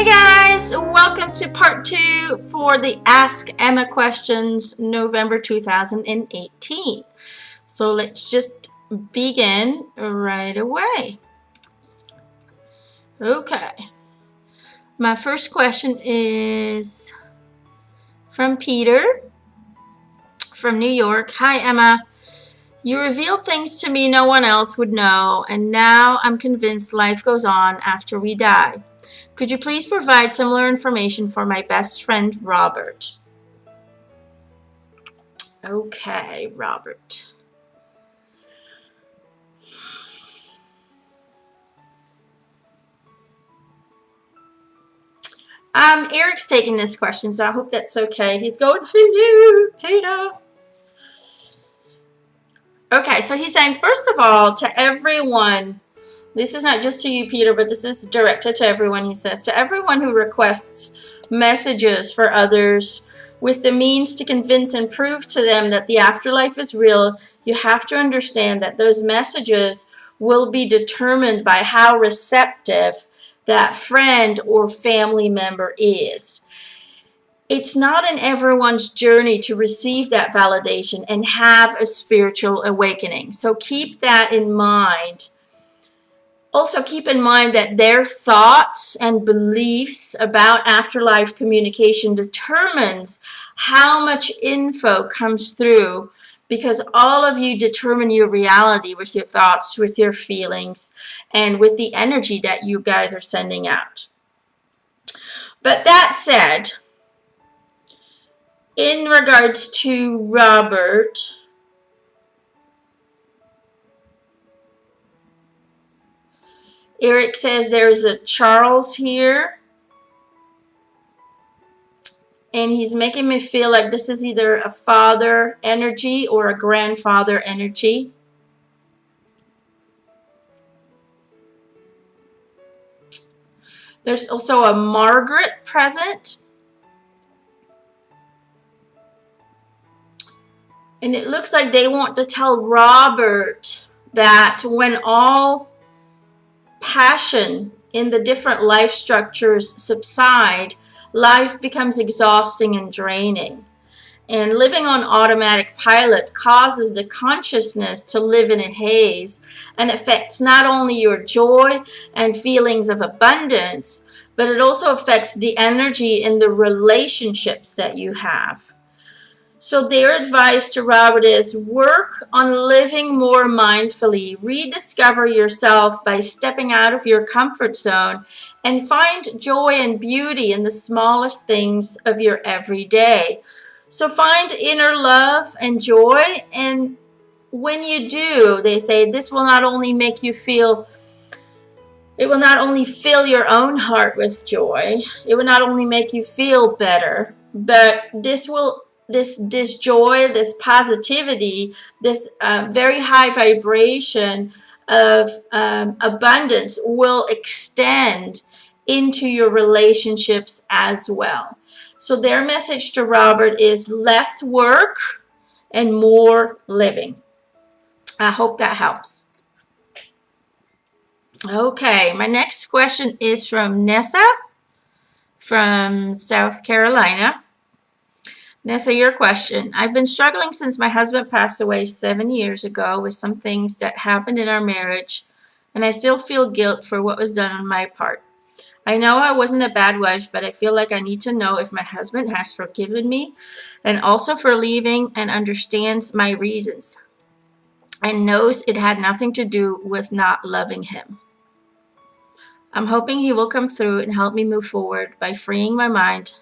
Hey guys, welcome to part 2 for the Ask Emma questions November 2018. So let's just begin right away. Okay. My first question is from Peter from New York. Hi Emma. You revealed things to me no one else would know, and now I'm convinced life goes on after we die. Could you please provide similar information for my best friend, Robert? Okay, Robert. Eric's taking this question, so I hope that's okay. He's going, hello, Peter. Okay, so he's saying, first of all, to everyone, this is not just to you, Peter, but this is directed to everyone, he says, to everyone who requests messages for others with the means to convince and prove to them that the afterlife is real, you have to understand that those messages will be determined by how receptive that friend or family member is. It's not in everyone's journey to receive that validation and have a spiritual awakening. So keep that in mind. Also keep in mind that their thoughts and beliefs about afterlife communication determines how much info comes through, because all of you determine your reality with your thoughts, with your feelings, and with the energy that you guys are sending out. But that said, in regards to Robert, Eric says there's a Charles here, and he's making me feel like this is either a father energy or a grandfather energy. There's also a Margaret present. And it looks like they want to tell Robert that when all passion in the different life structures subside, life becomes exhausting and draining. And living on automatic pilot causes the consciousness to live in a haze and affects not only your joy and feelings of abundance, but it also affects the energy in the relationships that you have. So their advice to Robert is work on living more mindfully, rediscover yourself by stepping out of your comfort zone, and find joy and beauty in the smallest things of your everyday. So find inner love and joy, and when you do, they say this will not only make you feel, it will not only fill your own heart with joy, it will not only make you feel better, but this joy, this positivity, this very high vibration of abundance will extend into your relationships as well. So their message to Robert is less work and more living. I hope that helps. Okay, my next question is from Nessa from South Carolina. Nessa, your question. I've been struggling since my husband passed away 7 years ago with some things that happened in our marriage, and I still feel guilt for what was done on my part. I know I wasn't a bad wife, but I feel like I need to know if my husband has forgiven me and also for leaving and understands my reasons and knows it had nothing to do with not loving him. I'm hoping he will come through and help me move forward by freeing my mind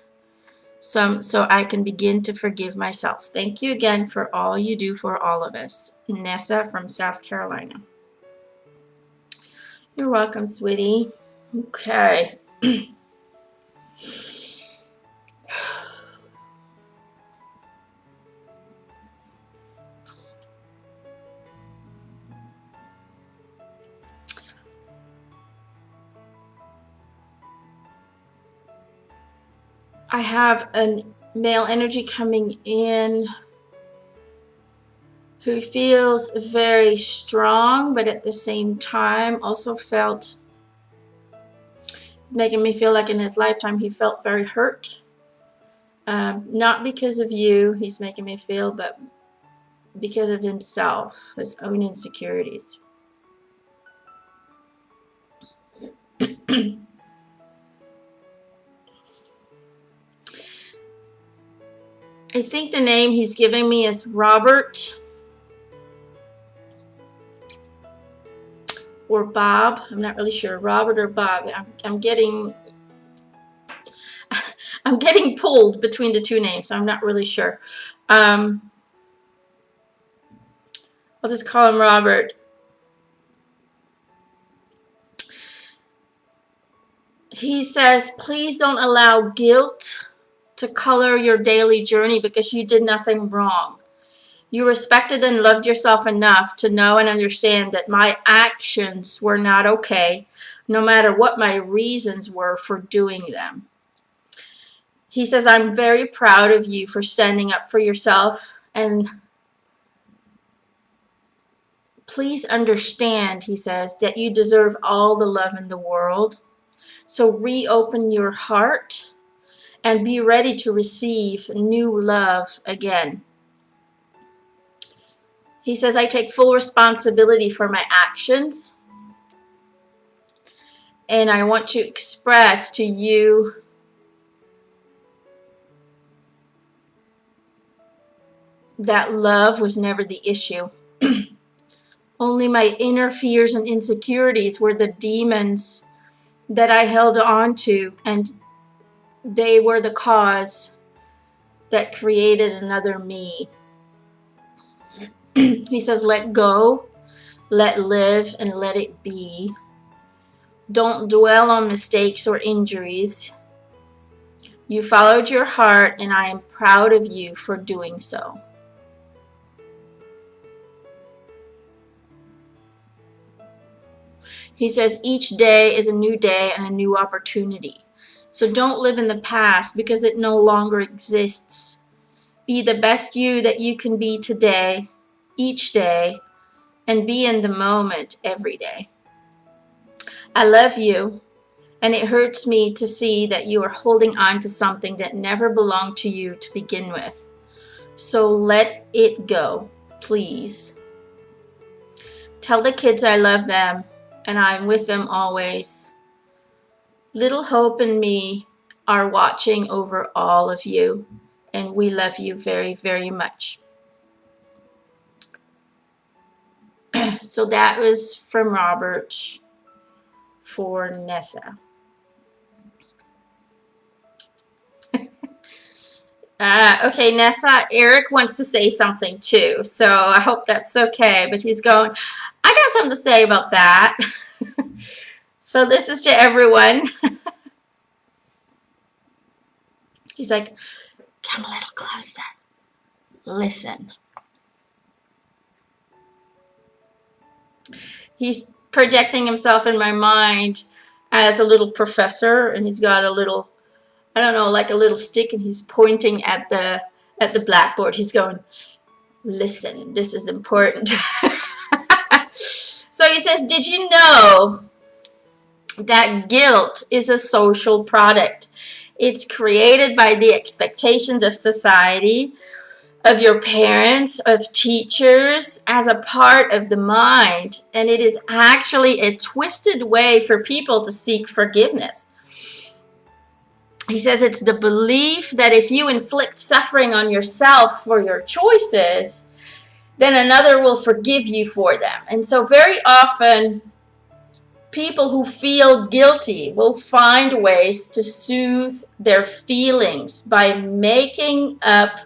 so I can begin to forgive myself. Thank you again for all you do for all of us. Nessa from South Carolina. You're welcome, sweetie. Okay. I have a male energy coming in who feels very strong, but at the same time also felt making me feel like in his lifetime he felt very hurt. Not because of you, he's making me feel, but because of himself, his own insecurities. I think the name he's giving me is Robert or Bob. I'm not really sure. Robert or Bob. I'm getting pulled between the two names, so I'm not really sure. I'll just call him Robert. He says, please don't allow guilt to color your daily journey because you did nothing wrong. You respected and loved yourself enough to know and understand that my actions were not okay, no matter what my reasons were for doing them. He says, I'm very proud of you for standing up for yourself, and please understand, he says, that you deserve all the love in the world. So reopen your heart and be ready to receive new love again. He says, I take full responsibility for my actions, and I want to express to you that love was never the issue. Only my inner fears and insecurities were the demons that I held on to, and they were the cause that created another me. He says, let go, let live, and let it be. Don't dwell on mistakes or injuries. You followed your heart, and I am proud of you for doing so. He says, each day is a new day and a new opportunity. So don't live in the past because it no longer exists. Be the best you that you can be today, each day, and be in the moment every day. I love you, and it hurts me to see that you are holding on to something that never belonged to you to begin with. So let it go, please. Tell the kids I love them, and I'm with them always. Little Hope and me are watching over all of you, and we love you very, very much. So that was from Robert for Nessa. Okay, Nessa, Eric wants to say something too, so I hope that's okay, but he's going, I got something to say about that. So this is to everyone. He's like, come a little closer. Listen. He's projecting himself in my mind as a little professor, and he's got a little, I don't know, like a little stick, and he's pointing at the blackboard. He's going, listen, this is important. So he says, did you know that guilt is a social product? It's created by the expectations of society, of your parents, of teachers, as a part of the mind. And it is actually a twisted way for people to seek forgiveness. He says it's the belief that if you inflict suffering on yourself for your choices, then another will forgive you for them. And so very often, people who feel guilty will find ways to soothe their feelings by making up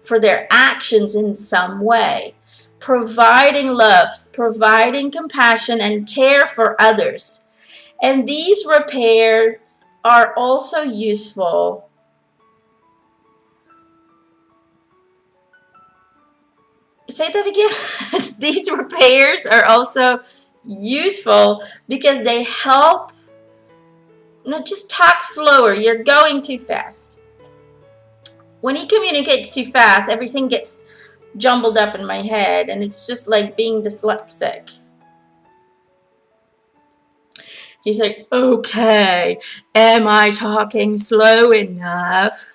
for their actions in some way, providing love, providing compassion and care for others. And these repairs are also useful say that again. These repairs are also useful because they help. No, just talk slower. You're going too fast. When he communicates too fast, everything gets jumbled up in my head, and it's just like being dyslexic. He's like, okay, am I talking slow enough?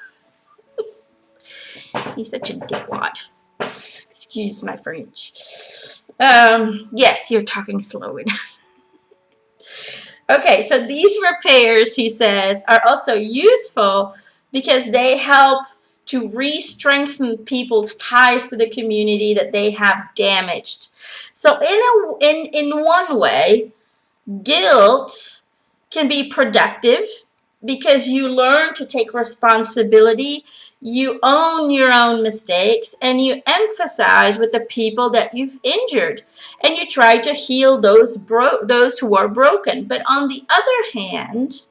He's such a dickwad. Excuse my French. Yes, you're talking slow enough. Okay, so these repairs, he says, are also useful because they help to re-strengthen people's ties to the community that they have damaged. So in one way, guilt can be productive because you learn to take responsibility, you own your own mistakes, and you emphasize with the people that you've injured, and you try to heal those who are broken. But on the other hand,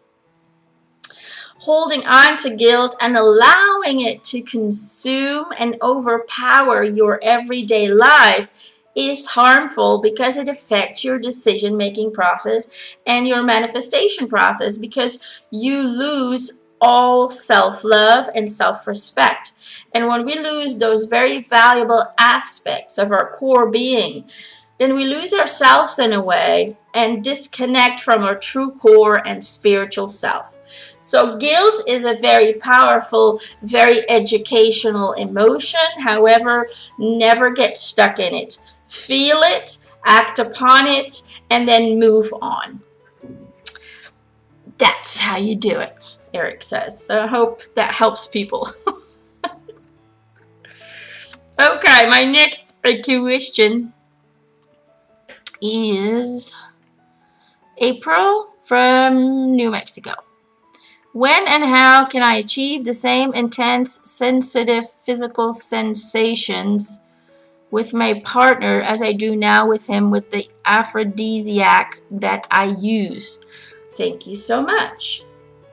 holding on to guilt and allowing it to consume and overpower your everyday life is harmful because it affects your decision-making process and your manifestation process, because you lose all self-love and self-respect. And when we lose those very valuable aspects of our core being, then we lose ourselves in a way and disconnect from our true core and spiritual self. So guilt is a very powerful, very educational emotion. However, never get stuck in it. Feel it, act upon it, and then move on. That's how you do it, Eric says. So I hope that helps people. Okay, my next question is April from New Mexico. When and how can I achieve the same intense, sensitive physical sensations with my partner as I do now with him with the aphrodisiac that I use? Thank you so much.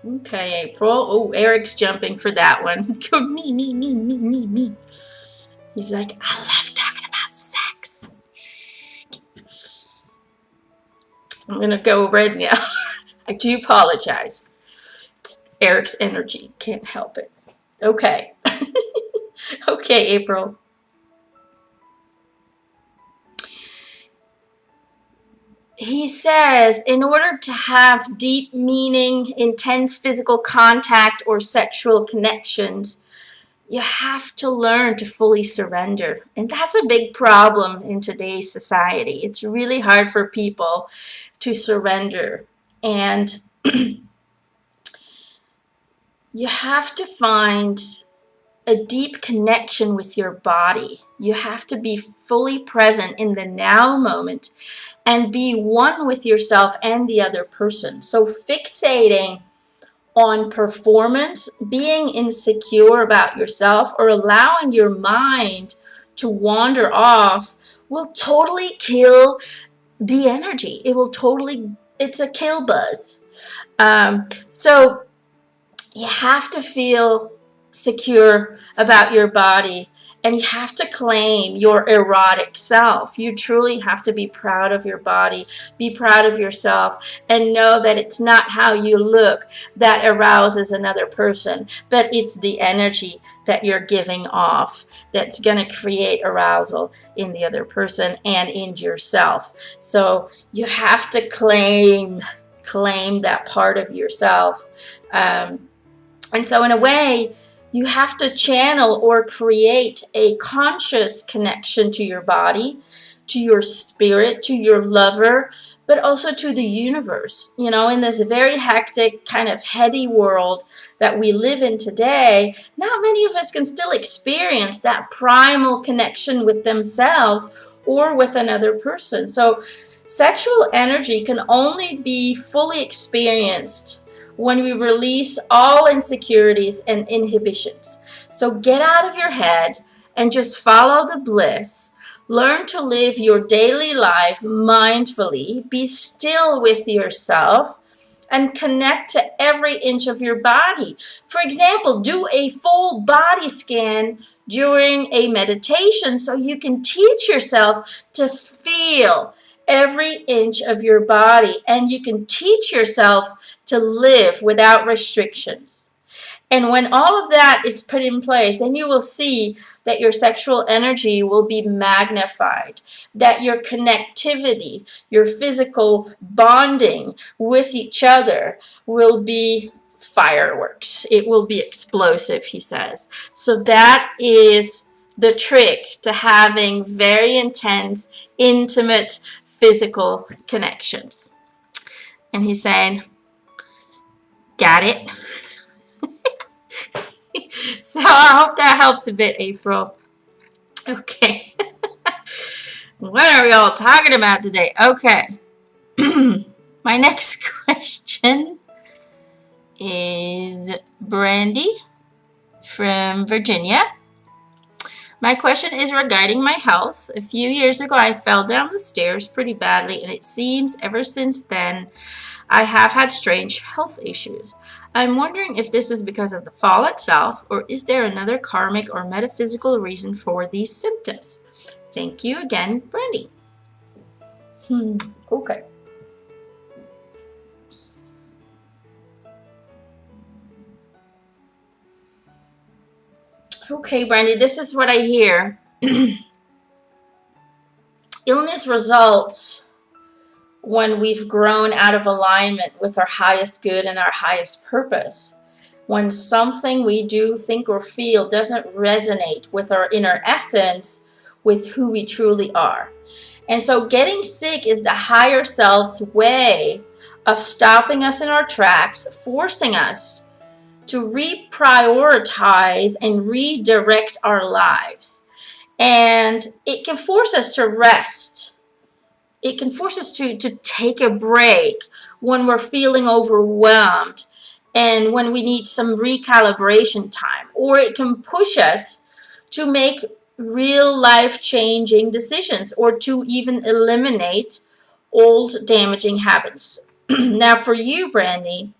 Okay, April. Oh, Eric's jumping for that one. He's going, me. He's like, I love talking about sex. I'm going to go red now. I do apologize. It's Eric's energy. Can't help it. Okay. Okay, April. He says, in order to have deep meaning, intense physical contact, or sexual connections, you have to learn to fully surrender. And that's a big problem in today's society. It's really hard for people to surrender. And you have to find a deep connection with your body. You have to be fully present in the now moment and be one with yourself and the other person. So fixating on performance, being insecure about yourself, or allowing your mind to wander off will totally kill the energy. It's a kill buzz. So you have to feel secure about your body, and you have to claim your erotic self. You truly have to be proud of your body, be proud of yourself, and know that it's not how you look that arouses another person, but it's the energy that you're giving off that's going to create arousal in the other person and in yourself. So you have to claim that part of yourself. And so in a way, you have to channel or create a conscious connection to your body, to your spirit, to your lover, but also to the universe. You know, in this very hectic, kind of heady world that we live in today, not many of us can still experience that primal connection with themselves or with another person. So sexual energy can only be fully experienced when we release all insecurities and inhibitions. So get out of your head and just follow the bliss. Learn to live your daily life mindfully. Be still with yourself and connect to every inch of your body. For example, do a full body scan during a meditation so you can teach yourself to feel every inch of your body, and you can teach yourself to live without restrictions. And when all of that is put in place, then you will see that your sexual energy will be magnified, that your connectivity, your physical bonding with each other will be fireworks. It will be explosive, he says. So that is the trick to having very intense, intimate, physical connections. And he's saying, got it? So I hope that helps a bit, April. Okay. What are we all talking about today? Okay. My next question is Brandy from Virginia. My question is regarding my health. A few years ago, I fell down the stairs pretty badly, and it seems ever since then I have had strange health issues. I'm wondering if this is because of the fall itself, or is there another karmic or metaphysical reason for these symptoms? Thank you again, Brandy. Okay. Okay, Brandy, this is what I hear. Illness results when we've grown out of alignment with our highest good and our highest purpose. When something we do, think, or feel doesn't resonate with our inner essence, with who we truly are. And so getting sick is the higher self's way of stopping us in our tracks, forcing us to reprioritize and redirect our lives. And it can force us to rest. It can force us to take a break when we're feeling overwhelmed and when we need some recalibration time. Or it can push us to make real life-changing decisions or to even eliminate old damaging habits. Now for you, Brandy,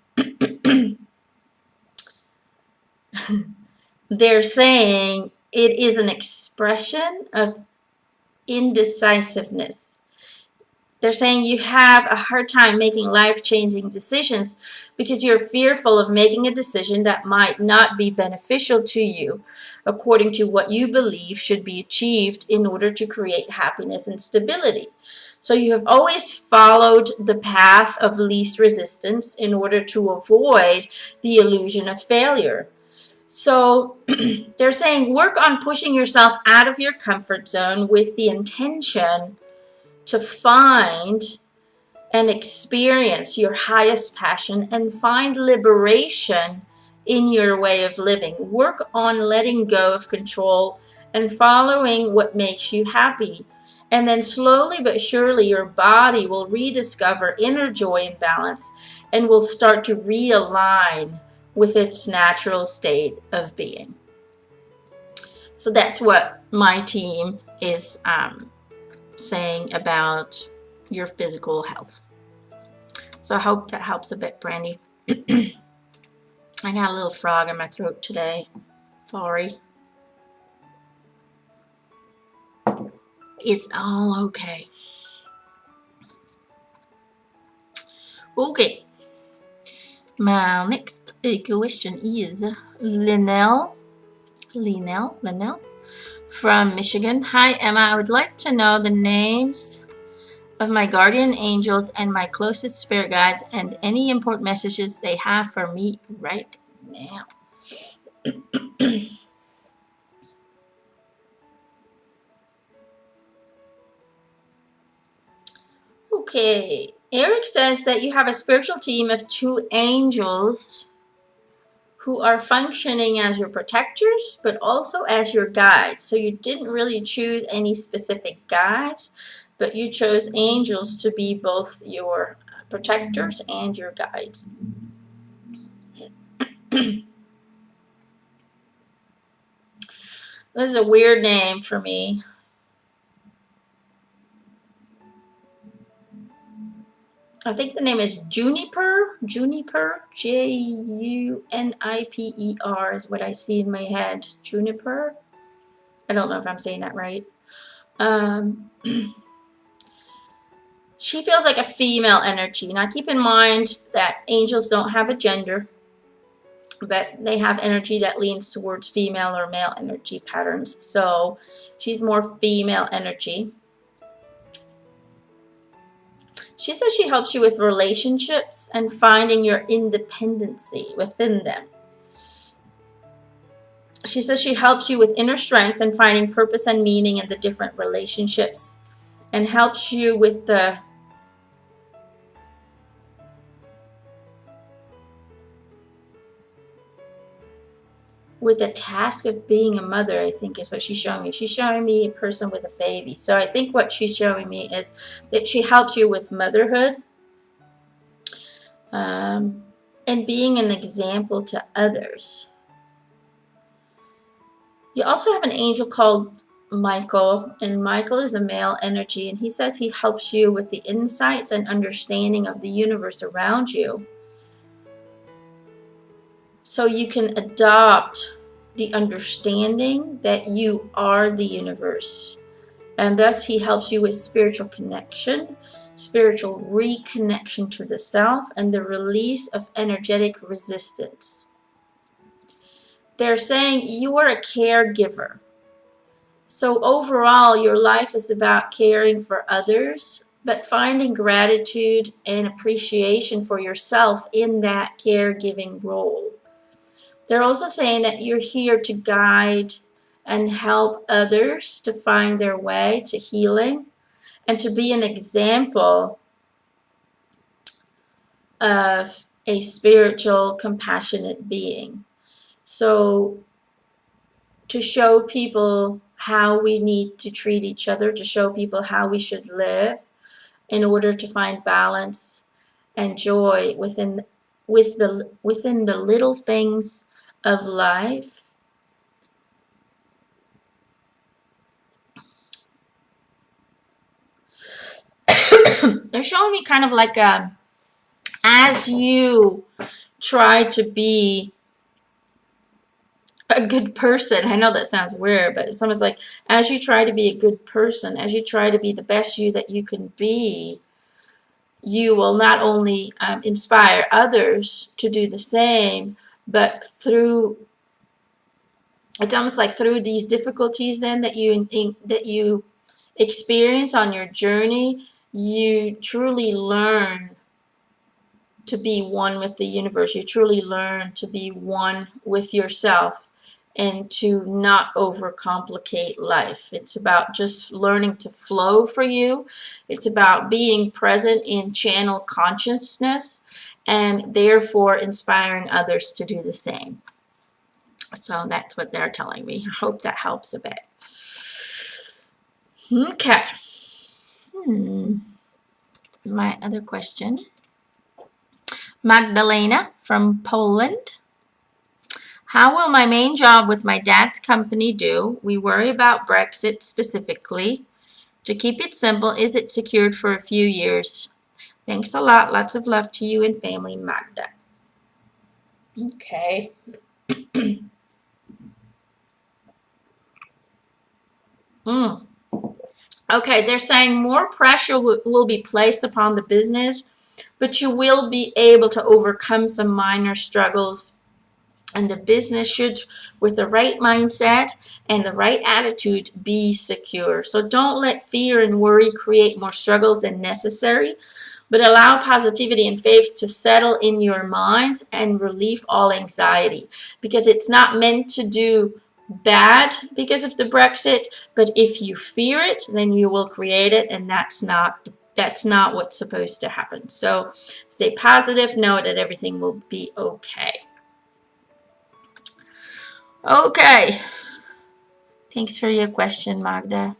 they're saying it is an expression of indecisiveness. They're saying you have a hard time making life-changing decisions because you're fearful of making a decision that might not be beneficial to you according to what you believe should be achieved in order to create happiness and stability. So you have always followed the path of least resistance in order to avoid the illusion of failure. So they're saying work on pushing yourself out of your comfort zone with the intention to find and experience your highest passion and find liberation in your way of living. Work on letting go of control and following what makes you happy. And then slowly but surely your body will rediscover inner joy and balance and will start to realign with its natural state of being. So that's what my team is saying about your physical health. So I hope that helps a bit, Brandy. I got a little frog in my throat today. Sorry. It's all okay. Okay. My next question is Linnell from Michigan. Hi, Emma. I would like to know the names of my guardian angels and my closest spirit guides and any important messages they have for me right now. Okay. Eric says that you have a spiritual team of 2 angels who are functioning as your protectors, but also as your guides. So you didn't really choose any specific guides, but you chose angels to be both your protectors and your guides. This is a weird name for me. I think the name is Juniper. Juniper, Juniper is what I see in my head. Juniper. I don't know if I'm saying that right. She feels like a female energy. Now keep in mind that angels don't have a gender. but they have energy that leans towards female or male energy patterns. So she's more female energy. She says she helps you with relationships and finding your independency within them. She says she helps you with inner strength and finding purpose and meaning in the different relationships, and helps you with the task of being a mother, I think is what she's showing me. She's showing me a person with a baby. So I think what she's showing me is that she helps you with motherhood, and being an example to others. You also have an angel called Michael, and Michael is a male energy, and he says he helps you with the insights and understanding of the universe around you, so you can adopt the understanding that you are the universe. And thus he helps you with spiritual connection, spiritual reconnection to the self, and the release of energetic resistance. They're saying you are a caregiver. So overall, your life is about caring for others, but finding gratitude and appreciation for yourself in that caregiving role. They're also saying that you're here to guide and help others to find their way to healing and to be an example of a spiritual, compassionate being. So to show people how we need to treat each other, to show people how we should live in order to find balance and joy within the little things of life. They're showing me kind of like as you try to be a good person. I know that sounds weird, but it's almost like as you try to be a good person, as you try to be the best you that you can be, you will not only inspire others to do the same, but it's almost like through these difficulties then that you experience on your journey, you truly learn to be one with the universe. You truly learn to be one with yourself and to not overcomplicate life. It's about just learning to flow for you. It's about being present in channel consciousness and therefore inspiring others to do the same. So that's what they're telling me. I hope that helps a bit. Okay. My other question. Magdalena from Poland. How will my main job with my dad's company do? We worry about Brexit specifically. To keep it simple, is it secured for a few years? Thanks a lot. Lots of love to you and family, Magda. Okay. Okay, they're saying more pressure will be placed upon the business, but you will be able to overcome some minor struggles. And the business should, with the right mindset and the right attitude, be secure. So don't let fear and worry create more struggles than necessary, but allow positivity and faith to settle in your minds and relieve all anxiety. Because it's not meant to do bad because of the Brexit, but if you fear it, then you will create it, and that's not what's supposed to happen. So stay positive, know that everything will be okay. Okay. Thanks for your question, Magda.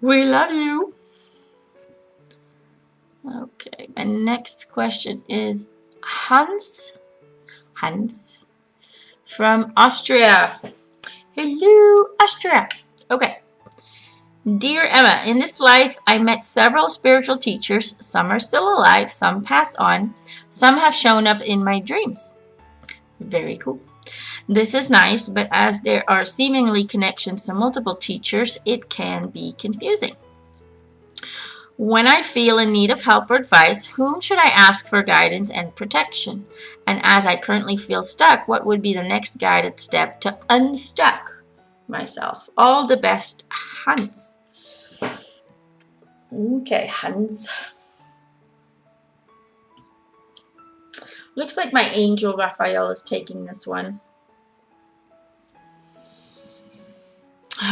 We love you. Okay, my next question is Hans from Austria. Hello, Austria. Okay. Dear Emma, in this life, I met several spiritual teachers. Some are still alive, some passed on. Some have shown up in my dreams. Very cool. This is nice, but as there are seemingly connections to multiple teachers, it can be confusing. When I feel in need of help or advice, whom should I ask for guidance and protection? And as I currently feel stuck, what would be the next guided step to unstuck myself? All the best, Hans. Okay, Hans. Looks like my angel Raphael is taking this one.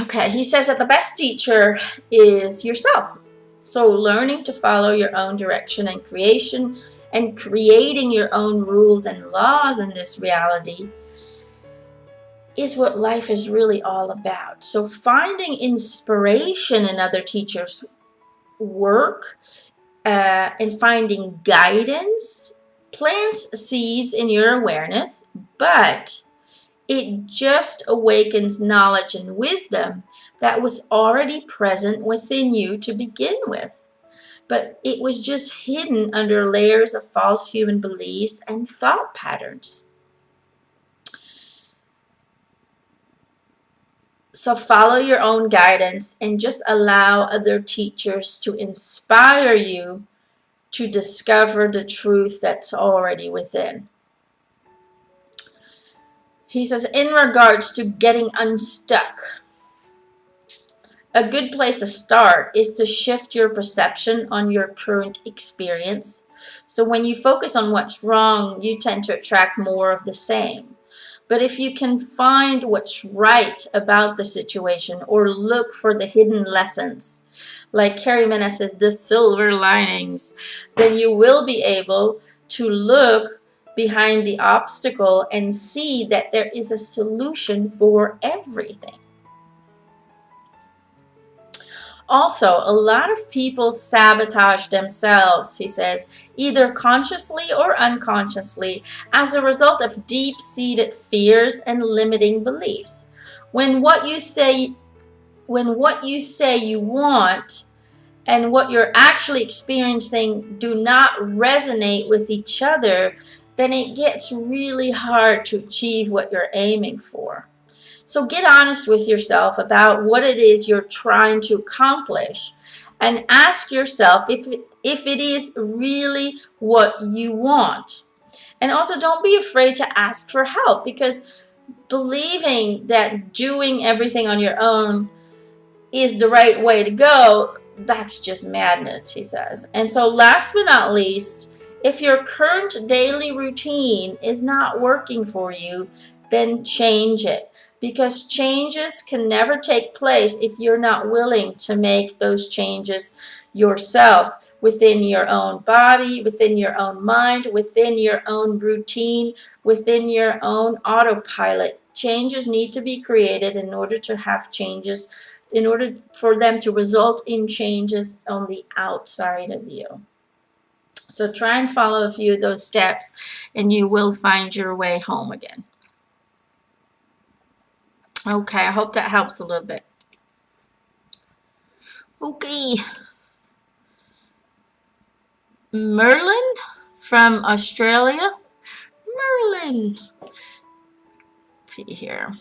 Okay, he says that the best teacher is yourself. So learning to follow your own direction and creating your own rules and laws in this reality is what life is really all about. So finding inspiration in other teachers' work and finding guidance plants seeds in your awareness, but it just awakens knowledge and wisdom that was already present within you to begin with. But it was just hidden under layers of false human beliefs and thought patterns. So follow your own guidance and just allow other teachers to inspire you to discover the truth that's already within. He says, in regards to getting unstuck, a good place to start is to shift your perception on your current experience. So when you focus on what's wrong, you tend to attract more of the same. But if you can find what's right about the situation or look for the hidden lessons, like Carrie Mena says, the silver linings, then you will be able to look behind the obstacle and see that there is a solution for everything. Also, a lot of people sabotage themselves, he says, either consciously or unconsciously, as a result of deep-seated fears and limiting beliefs. When what you say you want and what you're actually experiencing do not resonate with each other, then it gets really hard to achieve what you're aiming for. So get honest with yourself about what it is you're trying to accomplish and ask yourself if it is really what you want. And also don't be afraid to ask for help, because believing that doing everything on your own is the right way to go, that's just madness, he says. And so last but not least, if your current daily routine is not working for you, then change it. Because changes can never take place if you're not willing to make those changes yourself, within your own body, within your own mind, within your own routine, within your own autopilot. Changes need to be created in order to have changes, in order for them to result in changes on the outside of you. So try and follow a few of those steps and you will find your way home again. Okay, I hope that helps a little bit. Okay. Merlin from Australia. Merlin. See here.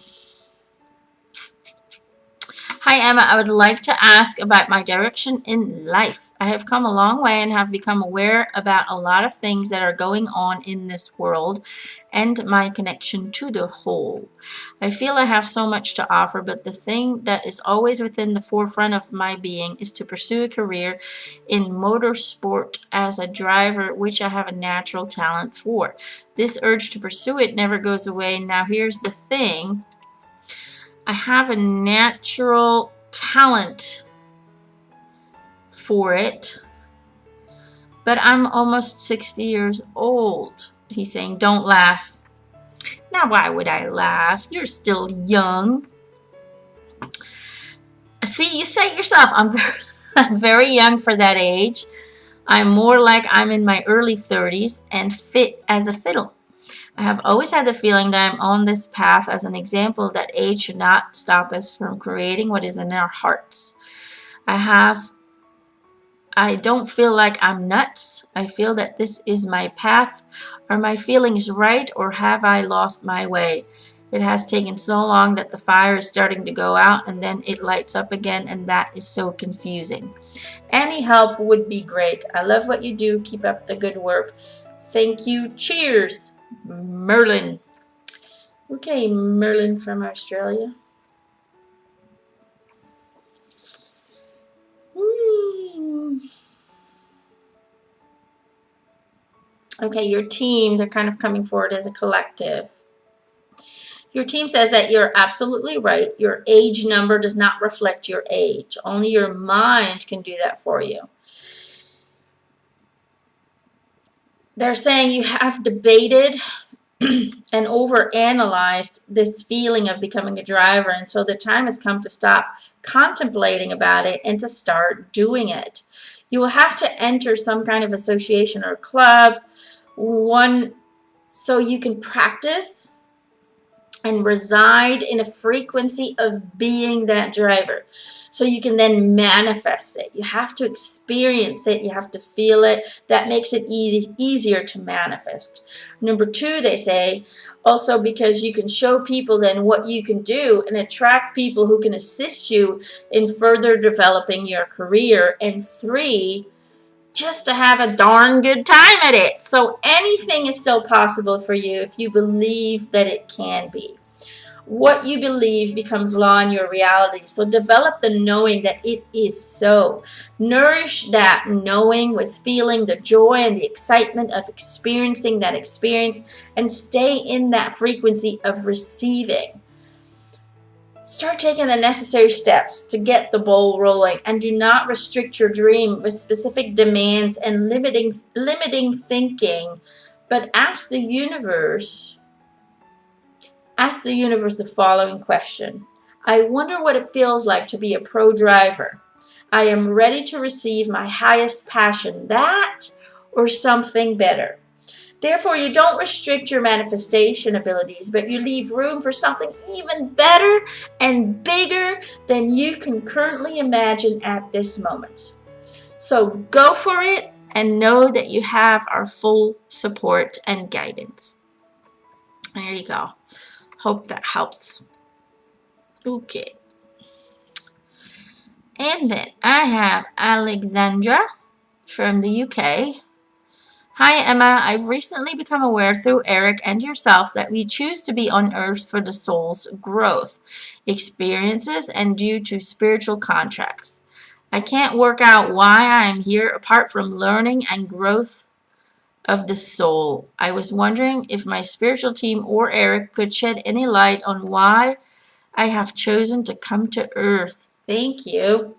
Hi Emma, I would like to ask about my direction in life. I have come a long way and have become aware about a lot of things that are going on in this world and my connection to the whole. I feel I have so much to offer, but the thing that is always within the forefront of my being is to pursue a career in motorsport as a driver, which I have a natural talent for. This urge to pursue it never goes away. Now here's the thing. I have a natural talent for it, but I'm almost 60 years old. He's saying, don't laugh. Now, why would I laugh? You're still young. See, you say it yourself, I'm very young for that age. I'm more like I'm in my early 30s and fit as a fiddle. I have always had the feeling that I'm on this path as an example that age should not stop us from creating what is in our hearts. I don't feel like I'm nuts. I feel that this is my path. Are my feelings right, or have I lost my way? It has taken so long that the fire is starting to go out and then it lights up again, and that is so confusing. Any help would be great. I love what you do. Keep up the good work. Thank you. Cheers, Merlin. Okay, Merlin from Australia. Okay, your team, they're kind of coming forward as a collective. Your team says that you're absolutely right. Your age number does not reflect your age. Only your mind can do that for you. They're saying you have debated and overanalyzed this feeling of becoming a driver, and so the time has come to stop contemplating about it and to start doing it. You will have to enter some kind of association or club, one, so you can practice and reside in a frequency of being that driver, so you can then manifest it. You have to experience it. You have to feel it. That makes it easier to manifest. Number two, they say, also because you can show people then what you can do and attract people who can assist you in further developing your career. And three, just to have a darn good time at it. So anything is still possible for you if you believe that it can be. What you believe becomes law in your reality. So develop the knowing that it is so. Nourish that knowing with feeling the joy and the excitement of experiencing that experience, and stay in that frequency of receiving. Start taking the necessary steps to get the ball rolling, and do not restrict your dream with specific demands and limiting thinking, but ask the universe the following question. I wonder what it feels like to be a pro driver. I am ready to receive my highest passion, that or something better. Therefore, you don't restrict your manifestation abilities, but you leave room for something even better and bigger than you can currently imagine at this moment. So go for it and know that you have our full support and guidance. There you go. Hope that helps. Okay. And then I have Alexandra from the UK. Hi Emma, I've recently become aware through Eric and yourself that we choose to be on earth for the soul's growth, experiences, and due to spiritual contracts. I can't work out why I am here apart from learning and growth of the soul. I was wondering if my spiritual team or Eric could shed any light on why I have chosen to come to earth. Thank you.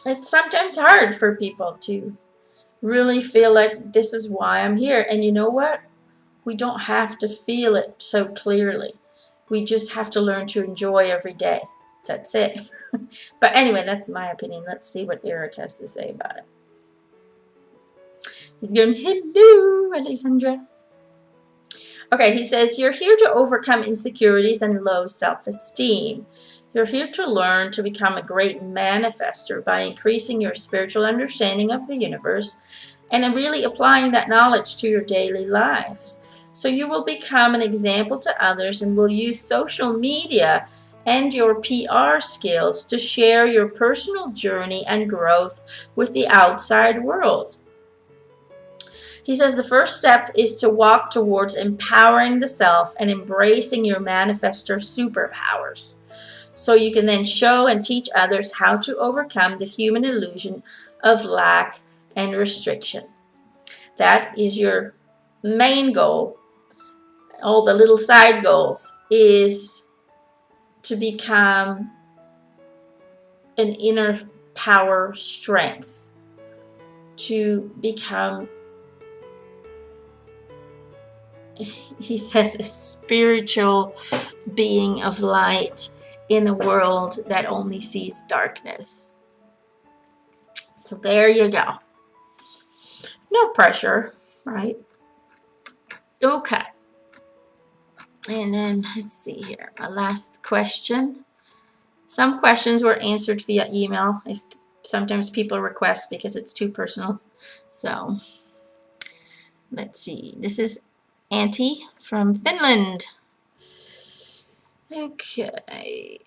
It's sometimes hard for people to really feel like this is why I'm here. And you know what? We don't have to feel it so clearly. We just have to learn to enjoy every day. That's it. But anyway, that's my opinion. Let's see what Eric has to say about it. He's going, hello, Alexandra. Okay, he says, you're here to overcome insecurities and low self-esteem. You're here to learn to become a great manifester by increasing your spiritual understanding of the universe and really applying that knowledge to your daily lives. So you will become an example to others and will use social media and your PR skills to share your personal journey and growth with the outside world. He says the first step is to walk towards empowering the self and embracing your manifestor superpowers, so you can then show and teach others how to overcome the human illusion of lack and restriction. That is your main goal. All the little side goals is to become an inner power strength, to become, he says, a spiritual being of light in a world that only sees darkness. So there you go. No pressure, right? Okay. And then let's see here. My last question. Some questions were answered via email. If sometimes people request because it's too personal. So let's see. This is Auntie from Finland. Okay.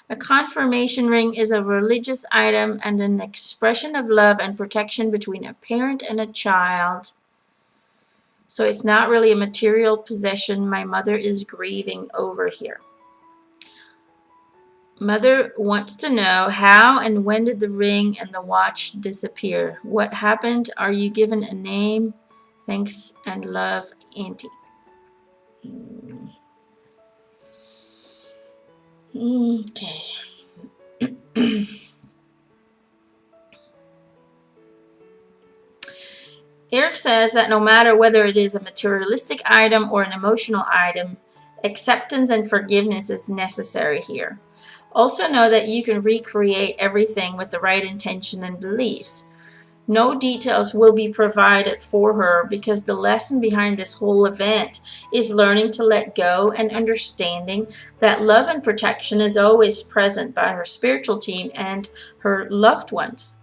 A confirmation ring is a religious item and an expression of love and protection between a parent and a child. So it's not really a material possession my mother is grieving over here. Mother wants to know how and when did the ring and the watch disappear? What happened? Are you given a name? Thanks and love, Auntie. Okay. Eric says that no matter whether it is a materialistic item or an emotional item, acceptance and forgiveness is necessary here. Also know that you can recreate everything with the right intention and beliefs. No details will be provided for her because the lesson behind this whole event is learning to let go and understanding that love and protection is always present by her spiritual team and her loved ones.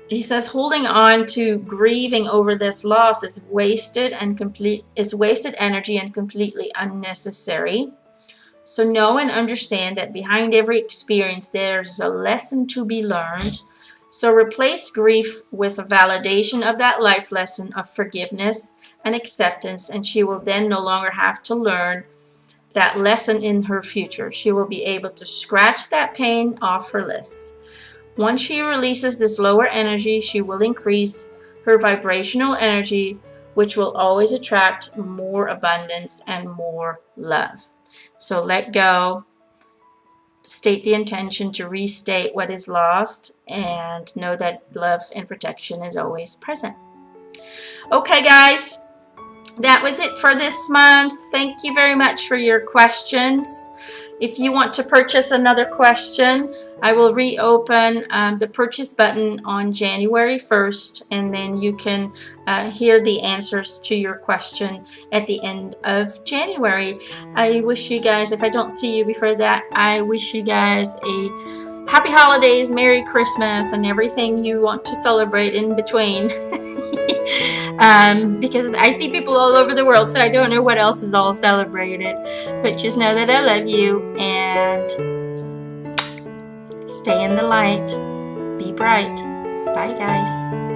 He says holding on to grieving over this loss is wasted energy and completely unnecessary. So know and understand that behind every experience there's a lesson to be learned. So replace grief with a validation of that life lesson of forgiveness and acceptance, and she will then no longer have to learn that lesson in her future. She will be able to scratch that pain off her list. Once she releases this lower energy, she will increase her vibrational energy, which will always attract more abundance and more love. So let go. State the intention to restate what is lost and know that love and protection is always present. Okay, guys, that was it for this month. Thank you very much for your questions. If you want to purchase another question, I will reopen the purchase button on January 1st, and then you can hear the answers to your question at the end of January. I wish you guys, if I don't see you before that, I wish you guys a happy holidays, Merry Christmas, and everything you want to celebrate in between. Because I see people all over the world, so I don't know what else is all celebrated. But just know that I love you, and stay in the light. Be bright. Bye, guys.